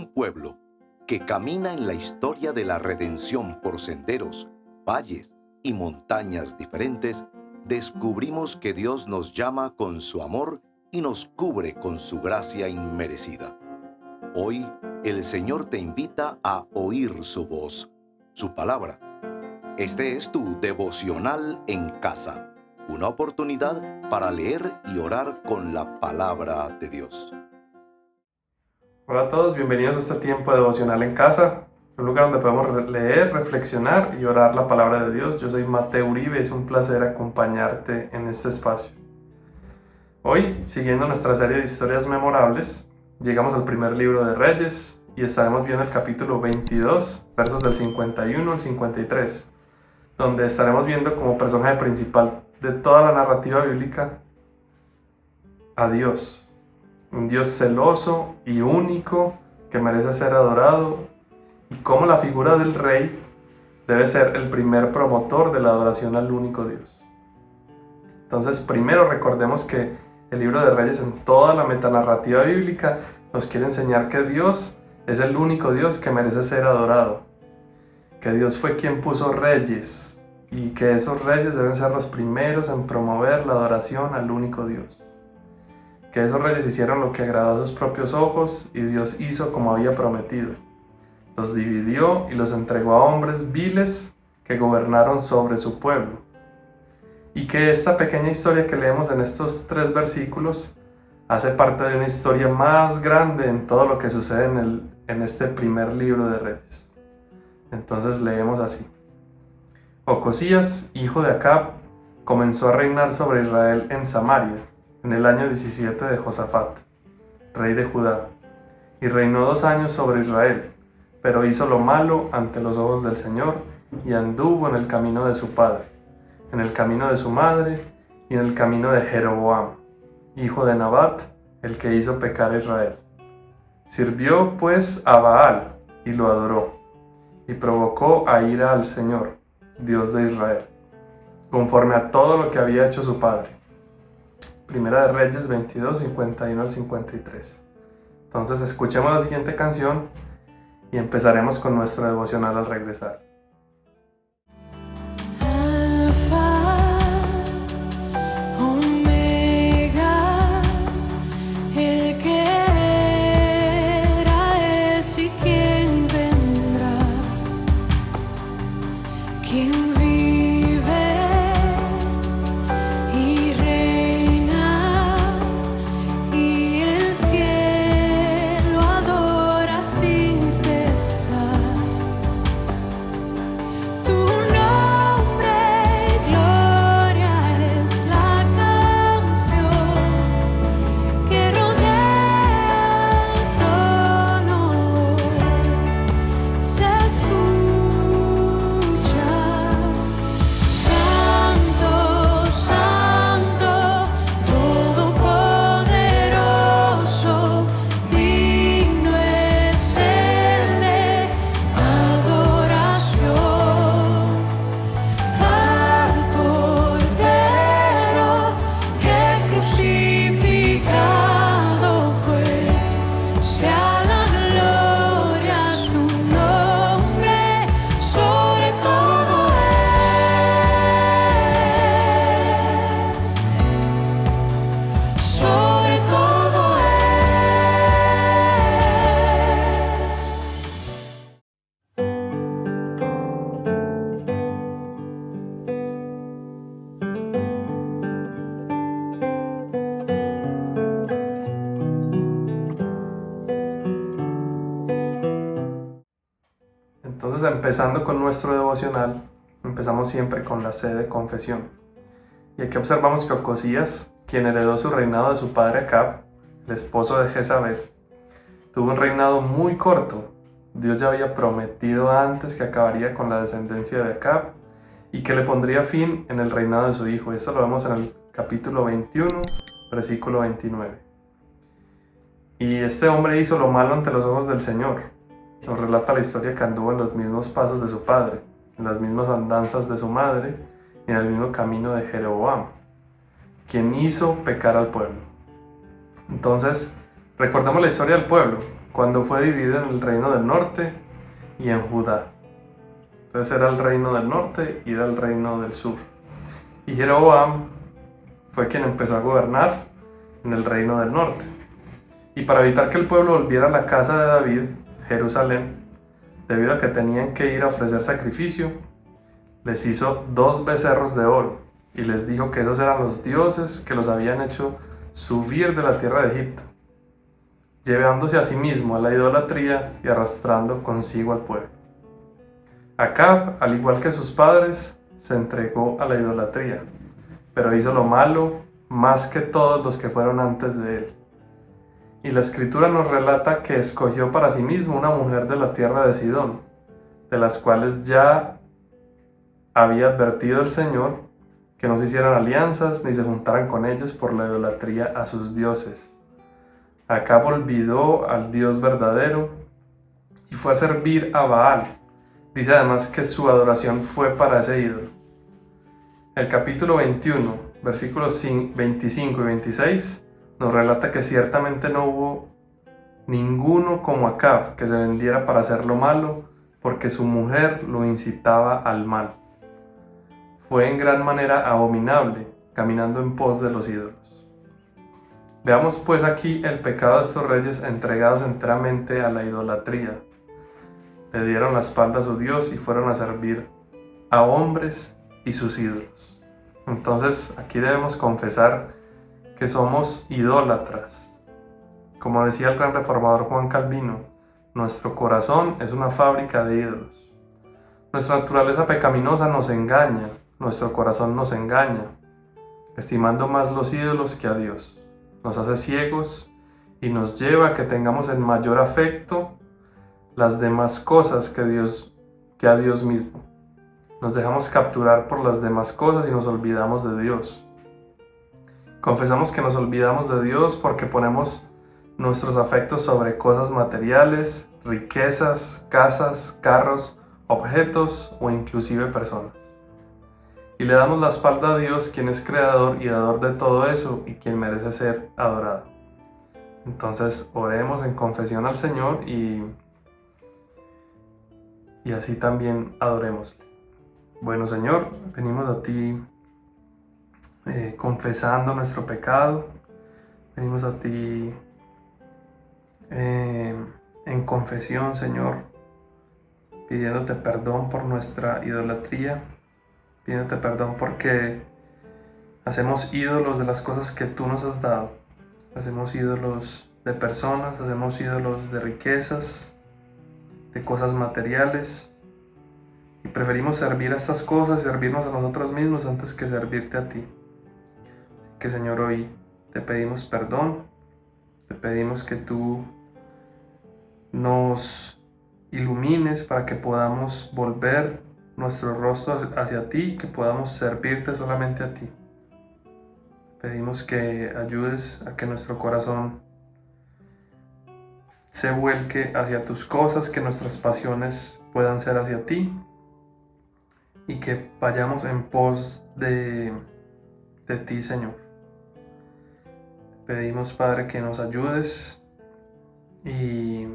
un pueblo que camina en la historia de la redención por senderos, valles y montañas diferentes, descubrimos que Dios nos llama con su amor y nos cubre con su gracia inmerecida. Hoy, el Señor te invita a oír su voz, su palabra. Este es tu devocional en casa, una oportunidad para leer y orar con la palabra de Dios. Hola a todos, bienvenidos a este tiempo devocional en casa, un lugar donde podemos leer, reflexionar y orar la palabra de Dios. Yo soy Mateo Uribe, es un placer acompañarte en este espacio. Hoy, siguiendo nuestra serie de historias memorables, llegamos al primer libro de Reyes y estaremos viendo el capítulo 22, versos del 51 al 53, donde estaremos viendo como personaje principal de toda la narrativa bíblica a Dios. Un Dios celoso y único que merece ser adorado, y cómo la figura del rey debe ser el primer promotor de la adoración al único Dios. Entonces, primero recordemos que el libro de Reyes, en toda la metanarrativa bíblica, nos quiere enseñar que Dios es el único Dios que merece ser adorado, que Dios fue quien puso reyes y que esos reyes deben ser los primeros en promover la adoración al único Dios. Que esos reyes hicieron lo que agradó a sus propios ojos y Dios hizo como había prometido. Los dividió y los entregó a hombres viles que gobernaron sobre su pueblo. Y que esta pequeña historia que leemos en estos 3 versículos hace parte de una historia más grande en todo lo que sucede en este primer libro de Reyes. Entonces leemos así. Ocosías, hijo de Acab, comenzó a reinar sobre Israel en Samaria, en el año 17 de Josafat, rey de Judá, y reinó 2 años sobre Israel, pero hizo lo malo ante los ojos del Señor, y anduvo en el camino de su padre, en el camino de su madre, y en el camino de Jeroboam, hijo de Nabat, el que hizo pecar a Israel. Sirvió pues a Baal, y lo adoró, y provocó a ira al Señor, Dios de Israel, conforme a todo lo que había hecho su padre. Primera de Reyes 22, 51 al 53. Entonces escuchemos la siguiente canción y empezaremos con nuestro devocional al regresar. Entonces, empezando con nuestro devocional, empezamos siempre con la sede de confesión. Y aquí observamos que Ocosías, quien heredó su reinado de su padre Acab, el esposo de Jezabel, tuvo un reinado muy corto. Dios ya había prometido antes que acabaría con la descendencia de Acab y que le pondría fin en el reinado de su hijo. Esto lo vemos en el capítulo 21, versículo 29. Y este hombre hizo lo malo ante los ojos del Señor. Nos relata la historia que anduvo en los mismos pasos de su padre, en las mismas andanzas de su madre y en el mismo camino de Jeroboam, quien hizo pecar al pueblo. Entonces, recordemos la historia del pueblo. cuando fue dividido en el reino del norte y en Judá. Entonces era el reino del norte y era el reino del sur. Y Jeroboam fue quien empezó a gobernar en el reino del norte. Y para evitar que el pueblo volviera a la casa de David, Jerusalén, debido a que tenían que ir a ofrecer sacrificio, les hizo 2 becerros de oro y les dijo que esos eran los dioses que los habían hecho subir de la tierra de Egipto, llevándose a sí mismo a la idolatría y arrastrando consigo al pueblo. Acab, al igual que sus padres, se entregó a la idolatría, pero hizo lo malo más que todos los que fueron antes de él. Y la escritura nos relata que escogió para sí mismo una mujer de la tierra de Sidón, de las cuales ya había advertido el Señor que no se hicieran alianzas ni se juntaran con ellos por la idolatría a sus dioses. Acab olvidó al Dios verdadero y fue a servir a Baal. Dice además que su adoración fue para ese ídolo. El capítulo 21, versículos 25 y 26, nos relata que ciertamente no hubo ninguno como Acab que se vendiera para hacer lo malo, porque su mujer lo incitaba al mal. Fue en gran manera abominable, caminando en pos de los ídolos. Veamos pues aquí el pecado de estos reyes entregados enteramente a la idolatría. Le dieron la espalda a su Dios y fueron a servir a hombres y sus ídolos. Entonces aquí debemos confesar que somos idólatras. Como decía el gran reformador Juan Calvino, nuestro corazón es una fábrica de ídolos. Nuestra naturaleza pecaminosa nos engaña, nuestro corazón nos engaña, estimando más los ídolos que a Dios. Nos hace ciegos y nos lleva a que tengamos en mayor afecto las demás cosas que a Dios mismo. Nos dejamos capturar por las demás cosas y nos olvidamos de Dios. Confesamos que nos olvidamos de Dios porque ponemos nuestros afectos sobre cosas materiales, riquezas, casas, carros, objetos o inclusive personas. Y le damos la espalda a Dios, quien es creador y dador de todo eso y quien merece ser adorado. Entonces oremos en confesión al Señor y así también adorémosle. Bueno, Señor, venimos a ti confesando nuestro pecado, venimos a ti en confesión, Señor, pidiéndote perdón por nuestra idolatría, pidiéndote perdón porque hacemos ídolos de las cosas que tú nos has dado, hacemos ídolos de personas, hacemos ídolos de riquezas, de cosas materiales, y preferimos servir a estas cosas, servirnos a nosotros mismos antes que servirte a ti. Que Señor, hoy te pedimos perdón, te pedimos que tú nos ilumines para que podamos volver nuestros rostros hacia ti, que podamos servirte solamente a ti. Pedimos que ayudes a que nuestro corazón se vuelque hacia tus cosas, que nuestras pasiones puedan ser hacia ti y que vayamos en pos de ti, Señor. Pedimos, Padre, que nos ayudes y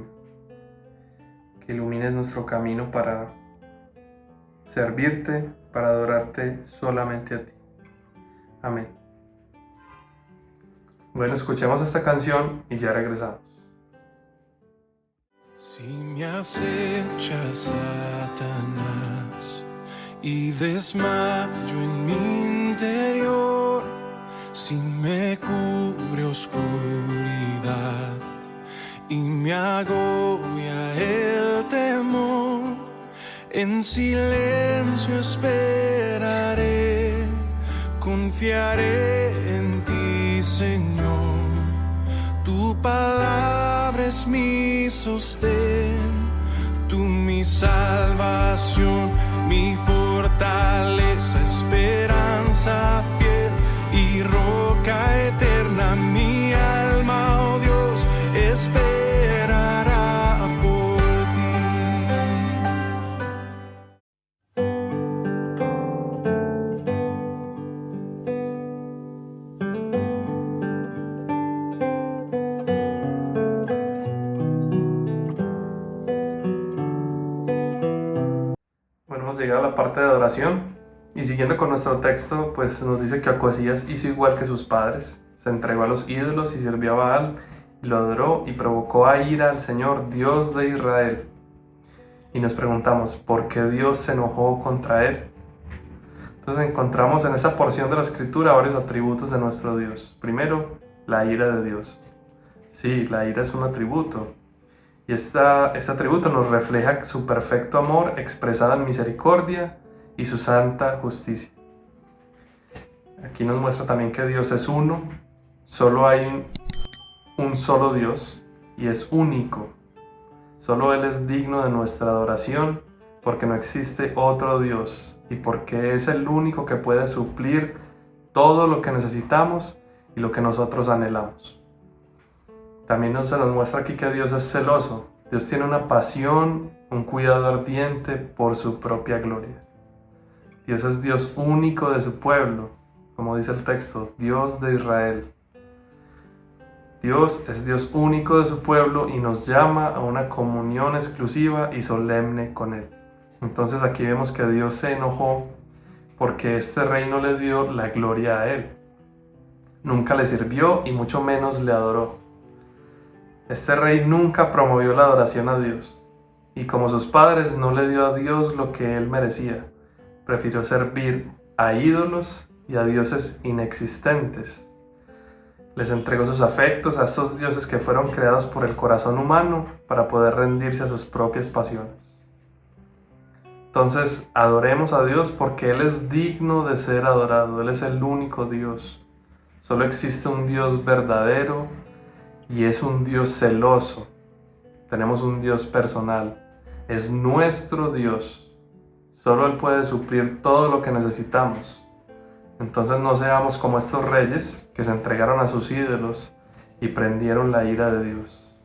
que ilumines nuestro camino para servirte, para adorarte solamente a ti. Amén. Bueno, escuchemos esta canción y ya regresamos. Si me acecha Satanás y desmayo en mi interior, si me cubre oscuridad y me agobia el temor, en silencio esperaré, confiaré en ti, Señor. Tu palabra es mi sostén, tú mi salvación, mi fortaleza, esperanza fiel y roca eterna. Mi alma, oh Dios, esperará por ti. llegado a la parte de adoración. Y siguiendo con nuestro texto, pues nos dice que Ocosías hizo igual que sus padres. Se entregó a los ídolos y sirvió a Baal, y lo adoró y provocó a ira al Señor, Dios de Israel. Y nos preguntamos, ¿por qué Dios se enojó contra él? Entonces encontramos en esa porción de la Escritura varios atributos de nuestro Dios. Primero, la ira de Dios. Sí, la ira es un atributo. Y este atributo nos refleja su perfecto amor expresado en misericordia y su santa justicia. Aquí nos muestra también que Dios es uno, solo hay un solo Dios y es único. Solo Él es digno de nuestra adoración porque no existe otro Dios y porque es el único que puede suplir todo lo que necesitamos y lo que nosotros anhelamos. También se nos muestra aquí que Dios es celoso. Dios tiene una pasión, un cuidado ardiente por su propia gloria. Dios es Dios único de su pueblo, como dice el texto, Dios de Israel. Dios es Dios único de su pueblo y nos llama a una comunión exclusiva y solemne con Él. Entonces aquí vemos que Dios se enojó porque este rey no le dio la gloria a Él. Nunca le sirvió y mucho menos le adoró. Este rey nunca promovió la adoración a Dios y como sus padres no le dio a Dios lo que Él merecía. Prefirió servir a ídolos y a dioses inexistentes. Les entregó sus afectos a estos dioses que fueron creados por el corazón humano para poder rendirse a sus propias pasiones. Entonces, adoremos a Dios porque Él es digno de ser adorado. Él es el único Dios. Solo existe un Dios verdadero y es un Dios celoso. Tenemos un Dios personal. Es nuestro Dios. Solo Él puede suplir todo lo que necesitamos. Entonces no seamos como estos reyes que se entregaron a sus ídolos y prendieron la ira de Dios.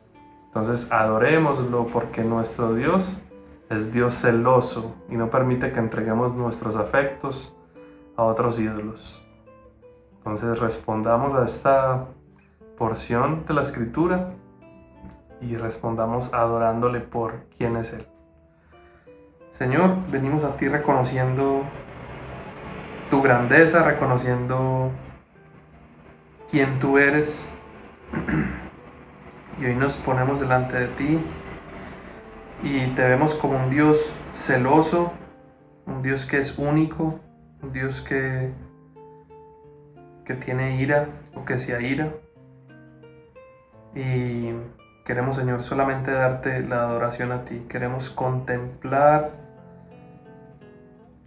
Entonces adorémoslo porque nuestro Dios es Dios celoso y no permite que entreguemos nuestros afectos a otros ídolos. Entonces respondamos a esta porción de la Escritura y respondamos adorándole por quién es Él. Señor, venimos a ti reconociendo tu grandeza, reconociendo quién tú eres. Y hoy nos ponemos delante de ti y te vemos como un Dios celoso, un Dios que es único, un Dios que tiene ira o que se aira. Y queremos, Señor, solamente darte la adoración a ti. Queremos contemplar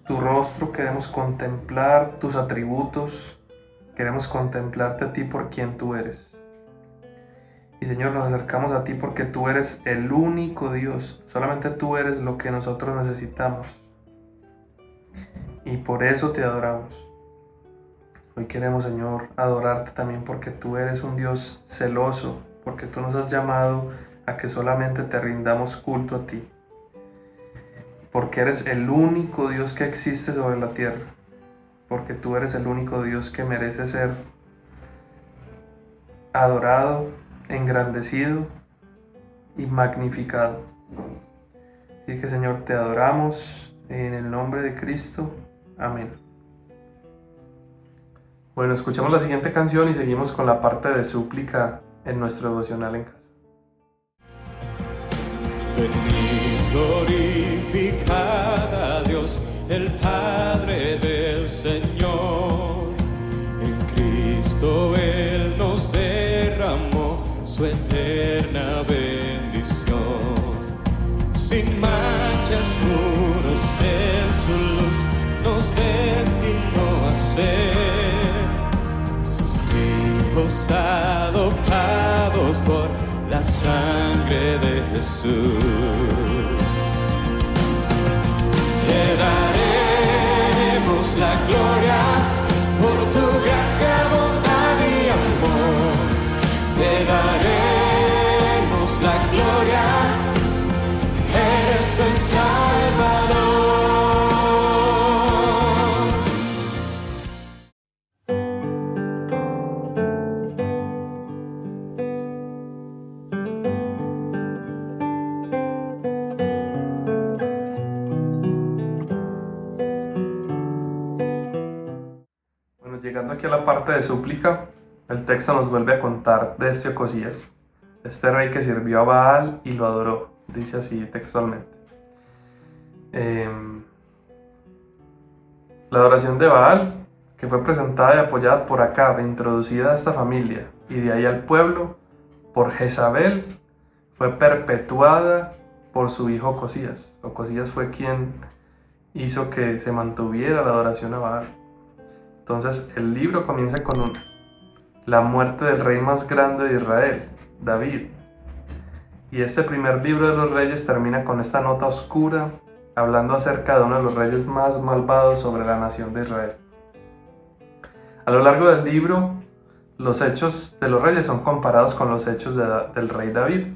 tu rostro, queremos contemplar tus atributos, queremos contemplarte a ti por quien tú eres. Y Señor, nos acercamos a ti porque tú eres el único Dios, solamente tú eres lo que nosotros necesitamos. Y por eso te adoramos. Hoy queremos, Señor, adorarte también porque tú eres un Dios celoso, porque tú nos has llamado a que solamente te rindamos culto a ti. Porque eres el único Dios que existe sobre la tierra, porque tú eres el único Dios que merece ser adorado, engrandecido y magnificado. Así que, Señor, te adoramos en el nombre de Cristo. Amén. Bueno, escuchamos la siguiente canción y seguimos con la parte de súplica en nuestro devocional en casa. Venid, glorificad a Dios, el Padre del Señor. En Cristo Él nos derramó su eterna bendición. Sin manchas, puros en su luz, nos destinó a ser sus hijos adoptados por la sangre de Jesús. Te daremos la gloria por tu gracia, bondad y amor. Te daremos la gloria, eres el Salvador. llegando aquí a la parte de súplica, el texto nos vuelve a contar de este Ocosías, este rey que sirvió a Baal y lo adoró, dice así textualmente. La adoración de Baal, que fue presentada y apoyada por Acab, introducida a esta familia y de ahí al pueblo por Jezabel, fue perpetuada por su hijo Ocosías. Ocosías fue quien hizo que se mantuviera la adoración a Baal. Entonces el libro comienza con la muerte del rey más grande de Israel, David. Y este primer libro de los reyes termina con esta nota oscura, hablando acerca de uno de los reyes más malvados sobre la nación de Israel. A lo largo del libro, los hechos de los reyes son comparados con los hechos del rey David,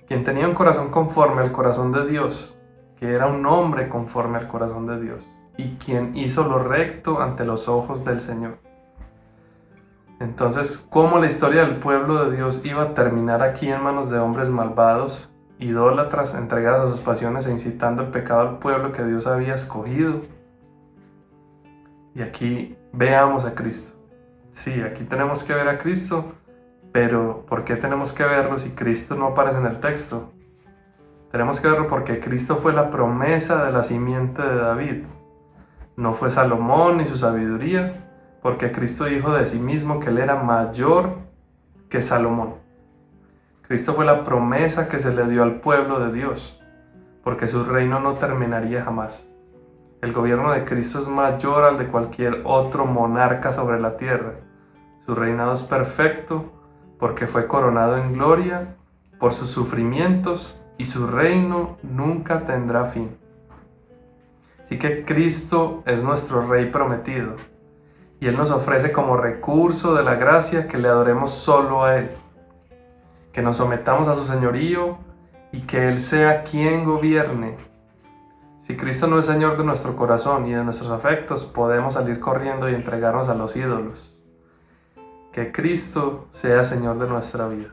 quien tenía un corazón conforme al corazón de Dios, que era un hombre conforme al corazón de Dios, y quien hizo lo recto ante los ojos del Señor. Entonces, ¿cómo la historia del pueblo de Dios iba a terminar aquí en manos de hombres malvados, idólatras, entregados a sus pasiones e incitando el pecado al pueblo que Dios había escogido? Y aquí veamos a Cristo. Sí, aquí tenemos que ver a Cristo, pero ¿por qué tenemos que verlo si Cristo no aparece en el texto? Tenemos que verlo porque Cristo fue la promesa de la simiente de David. No fue Salomón ni su sabiduría, porque Cristo dijo de sí mismo que él era mayor que Salomón. Cristo fue la promesa que se le dio al pueblo de Dios, porque su reino no terminaría jamás. El gobierno de Cristo es mayor al de cualquier otro monarca sobre la tierra. Su reinado es perfecto porque fue coronado en gloria por sus sufrimientos y su reino nunca tendrá fin. Así que Cristo es nuestro Rey prometido y Él nos ofrece como recurso de la gracia que le adoremos solo a Él, que nos sometamos a su señorío y que Él sea quien gobierne. Si Cristo no es Señor de nuestro corazón y de nuestros afectos, podemos salir corriendo y entregarnos a los ídolos. Que Cristo sea Señor de nuestra vida.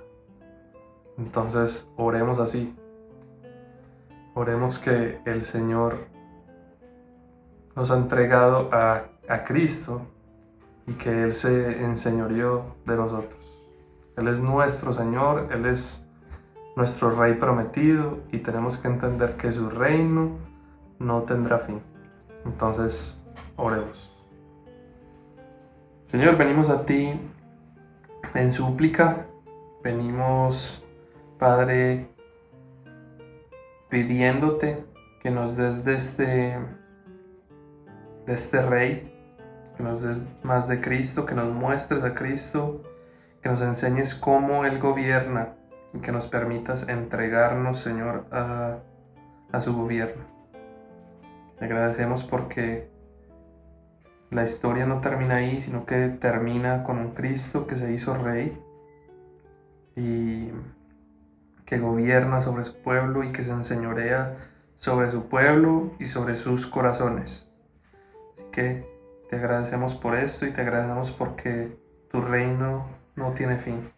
Entonces, oremos así. Oremos que el Señor nos ha entregado a Cristo y que Él se enseñoreó de nosotros. Él es nuestro Señor, Él es nuestro Rey prometido y tenemos que entender que su reino no tendrá fin. Entonces, oremos. Señor, venimos a ti en súplica, venimos, Padre, pidiéndote que nos des de este Rey, que nos des más de Cristo, que nos muestres a Cristo, que nos enseñes cómo Él gobierna y que nos permitas entregarnos, Señor, a su gobierno. Te agradecemos porque la historia no termina ahí, sino que termina con un Cristo que se hizo Rey y que gobierna sobre su pueblo y que se enseñorea sobre su pueblo y sobre sus corazones. Así que te agradecemos por esto y te agradecemos porque tu reino no tiene fin.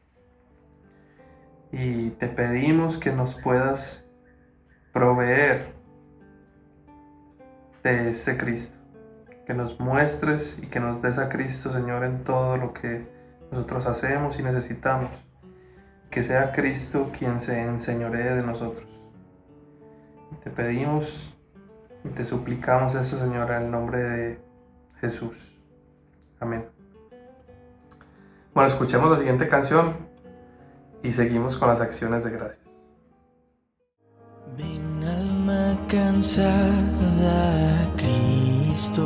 Y te pedimos que nos puedas proveer de este Cristo, que nos muestres y que nos des a Cristo, Señor, en todo lo que nosotros hacemos y necesitamos, que sea Cristo quien se enseñoree de nosotros. Te pedimos y te suplicamos eso, Señor, en el nombre de Jesús. Amén. Bueno, escuchemos la siguiente canción y seguimos con las acciones de gracias. Ven alma cansada a Cristo,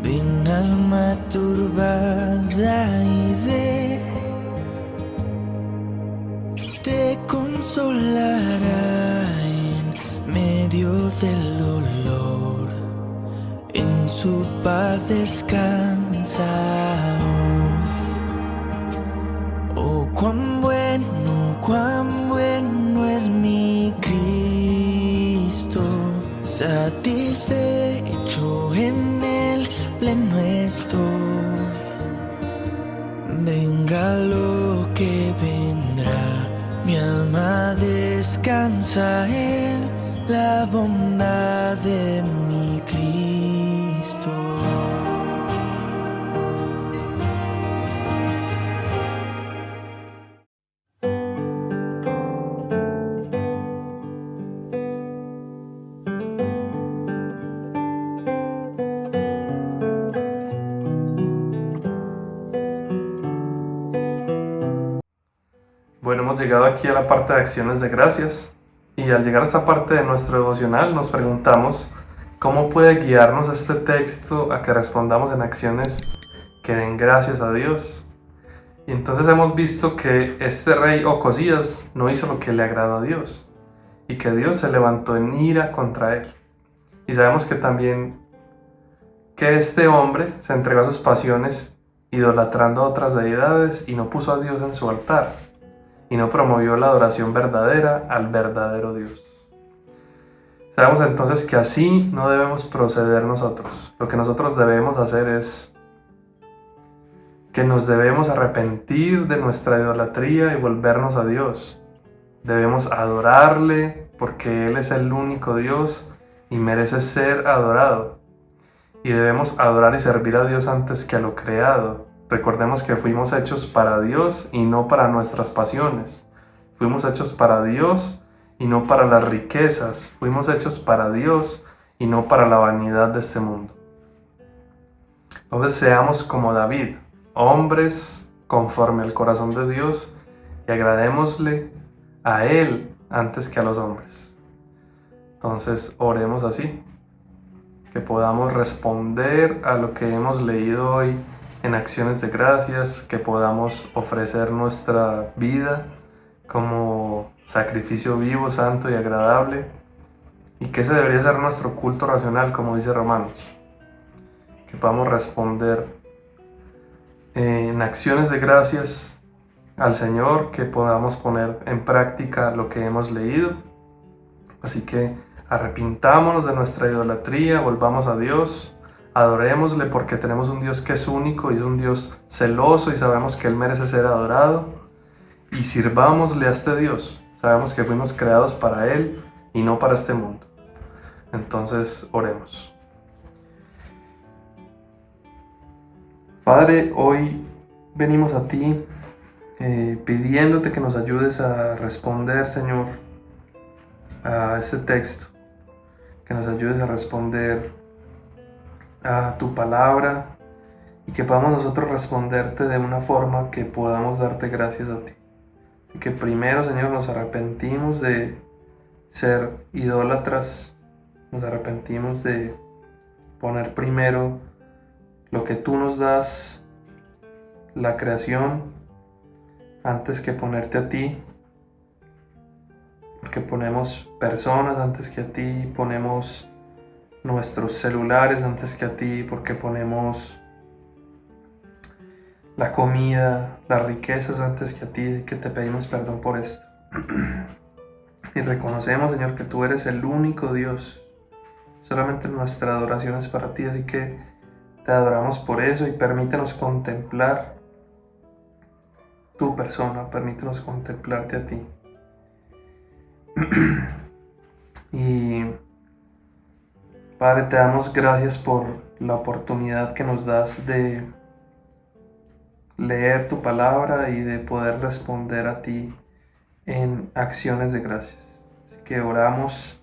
ven alma turbada y ve, te consolará en medio del dolor, en su paz descansa hoy. Oh, cuán bueno es mi Cristo, satisfecho en Él pleno estoy. Venga lo que vendrá, mi alma descansa en la bondad de mi Cristo. hemos llegado aquí a la parte de acciones de gracias y al llegar a esta parte de nuestro devocional nos preguntamos cómo puede guiarnos este texto a que respondamos en acciones que den gracias a Dios. Y entonces hemos visto que este rey Ocosías no hizo lo que le agradó a Dios y que Dios se levantó en ira contra él. Y sabemos que también que este hombre se entregó a sus pasiones idolatrando a otras deidades y no puso a Dios en su altar y no promovió la adoración verdadera al verdadero Dios. Sabemos entonces que así no debemos proceder nosotros. Lo que nosotros debemos hacer es que nos debemos arrepentir de nuestra idolatría y volvernos a Dios. Debemos adorarle porque Él es el único Dios y merece ser adorado. Y debemos adorar y servir a Dios antes que a lo creado. Recordemos que fuimos hechos para Dios y no para nuestras pasiones. Fuimos hechos para Dios y no para las riquezas. Fuimos hechos para Dios y no para la vanidad de este mundo. Entonces seamos como David, hombres conforme al corazón de Dios, y agradémosle a Él antes que a los hombres. Entonces oremos así, que podamos responder a lo que hemos leído hoy en acciones de gracias, que podamos ofrecer nuestra vida como sacrificio vivo, santo y agradable, y que ese debería ser nuestro culto racional, como dice Romanos, que podamos responder en acciones de gracias al Señor, que podamos poner en práctica lo que hemos leído. Así que arrepintámonos de nuestra idolatría, volvamos a Dios, adorémosle porque tenemos un Dios que es único y es un Dios celoso y sabemos que Él merece ser adorado, y sirvámosle a este Dios. Sabemos que fuimos creados para Él y no para este mundo. Entonces oremos. Padre, hoy venimos a ti pidiéndote que nos ayudes a responder, Señor, a este texto, que nos ayudes a responder a tu palabra y que podamos nosotros responderte de una forma que podamos darte gracias a ti. Y que primero, Señor, nos arrepentimos de ser idólatras, nos arrepentimos de poner primero lo que tú nos das, la creación, antes que ponerte a ti, porque ponemos personas antes que a ti, ponemos nuestros celulares antes que a ti, porque ponemos la comida, las riquezas antes que a ti, que te pedimos perdón por esto. Y reconocemos, Señor, que tú eres el único Dios, solamente nuestra adoración es para ti, así que te adoramos por eso y permítenos contemplar tu persona, permítenos contemplarte a ti. Y Padre, te damos gracias por la oportunidad que nos das de leer tu palabra y de poder responder a ti en acciones de gracias. Así que oramos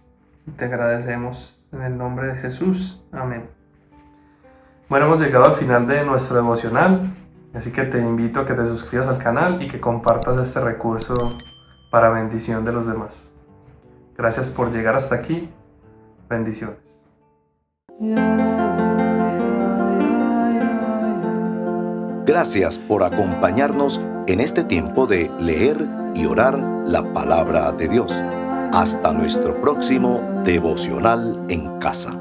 y te agradecemos en el nombre de Jesús. Amén. Bueno, hemos llegado al final de nuestro devocional, así que te invito a que te suscribas al canal y que compartas este recurso para bendición de los demás. Gracias por llegar hasta aquí. Bendiciones. Gracias por acompañarnos en este tiempo de leer y orar la palabra de Dios. Hasta nuestro próximo devocional en casa.